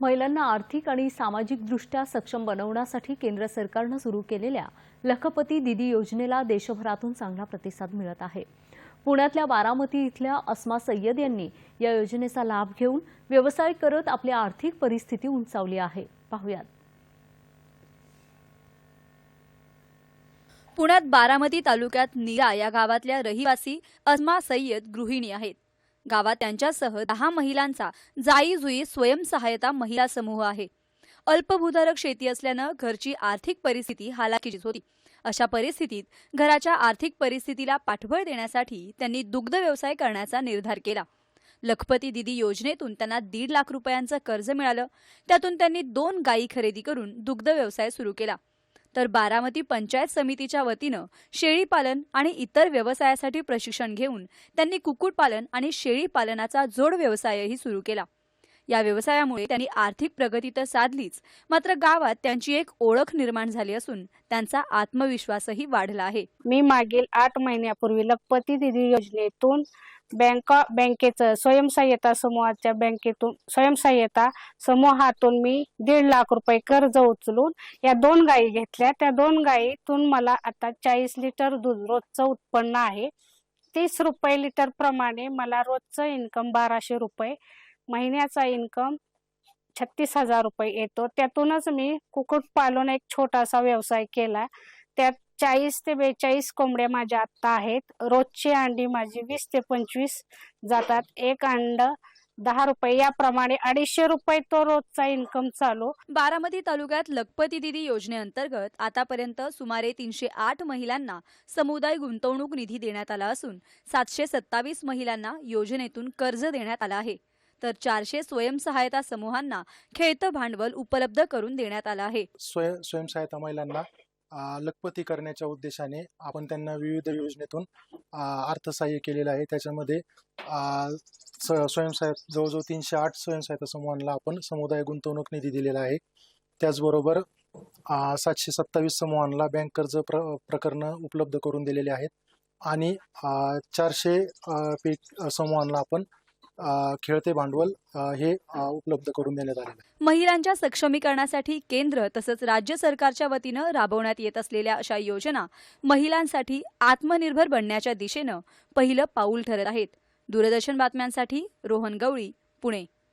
महिलांना आर्थिक आणि सामाजिकदृष्ट्या सक्षम बनवण्यासाठी केंद्र सरकारने सुरू केलेल्या लखपती दीदी योजनेला देशभरातून चांगला प्रतिसाद मिळत आहे। पुण्यातल्या बारामती इथल्या अस्मा सय्यद यांनी या योजनेचा लाभ घेऊन व्यवसाय करत आपली आर्थिक परिस्थिती उंचावली आहे। पाहूयात। पुण्यात बारामती तालुक्यात नीरा या गावातल्या रहिवासी अस्मा सय्यद गृहिणी आहेत। गावात त्यांच्यासह 10 महिलांचा जाई जुई स्वयंसहायता महिला समूह आहे। अल्पभूधारक शेती असल्याने घरची आर्थिक परिस्थिती हालाकीचीच होती। अशा परिस्थितीत घराच्या आर्थिक परिस्थितीला पाठबळ देण्यासाठी त्यांनी दुग्ध व्यवसाय करण्याचा निर्धार केला। लखपती दीदी योजनेतून त्यांना 1.5 लाख रुपयांचं कर्ज मिळालं। त्यातून त्यांनी 2 गायी खरेदी करून दुग्ध व्यवसाय सुरू केला। तर बारामती पंचायत समितीच्या वतीनं शेळी पालन आणि इतर व्यवसायासाठी प्रशिक्षण घेऊन त्यांनी कुक्कुटपालन आणि शेळी पालनाचा जोड व्यवसायही सुरू केला। या व्यवसायामुळे त्यांनी आर्थिक प्रगती तर साधलीच, मात्र गावात त्यांची एक ओळख निर्माण झाली असून त्यांचा आत्मविश्वासही वाढला आहे। मी मागील 8 महिन्यापूर्वी लखपती दीदी योजनेतून बँकेचं स्वयंसहाय्यता समूहातून मी 1.5 लाख रुपये कर्ज उचलून या 2 गायी घेतल्या। त्या 2 गायीतून मला आता 40 लिटर दूध रोजचं उत्पन्न आहे। 30 रुपये लिटर प्रमाणे मला रोजचं इन्कम 1200 रुपये, महिन्याचा इन्कम 36,000 रुपये येतो। त्यातूनच मी कुक्कुटपालन एक छोटासा व्यवसाय केला। त्यात 40 ते 42 कोंबड्या माझ्या आता आहेत। रोजची अंडी माझी 20 ते 25 जातात। एक अंड 10 रुपये, याप्रमाणे 250 रुपये तो रोजचा इन्कम चालू। बारामती तालुक्यात लखपती दीदी योजनेअंतर्गत आतापर्यंत सुमारे 308 महिलांना समुदाय गुंतवणूक निधी देण्यात आला असून 727 महिलांना योजनेतून कर्ज देण्यात आलं आहे। तर 400 स्वयंसहायता समूहांना खेळतं भांडवल उपलब्ध करून देण्यात आलं आहे। स्वयंसहायता महिलांना लखपती करण्याच्या उद्देशाने आपण त्यांना विविध योजनेतून अर्थसहाय्य केलेलं आहे। त्याच्यामध्ये स्वयंसहायता जवळजवळ 308 स्वयंसहायता समूहांना आपण समुदाय गुंतवणूक निधी दिलेला आहे। त्याचबरोबर 727 समूहांना बँक कर्ज प्रकरण उपलब्ध करून दिलेले आहेत आणि 400 समूहांना आपण खेळते भांडवल हे उपलब्ध करून देण्यात आले आहे। महिलांच्या सक्षमीकरणासाठी केंद्र तसंच राज्य सरकारच्या वतीनं राबवण्यात येत असलेल्या अशा योजना महिलांसाठी आत्मनिर्भर बनण्याच्या दिशेनं पहिलं पाऊल ठरत आहेत। दूरदर्शन बातम्यांसाठी रोहन गवळी, पुणे।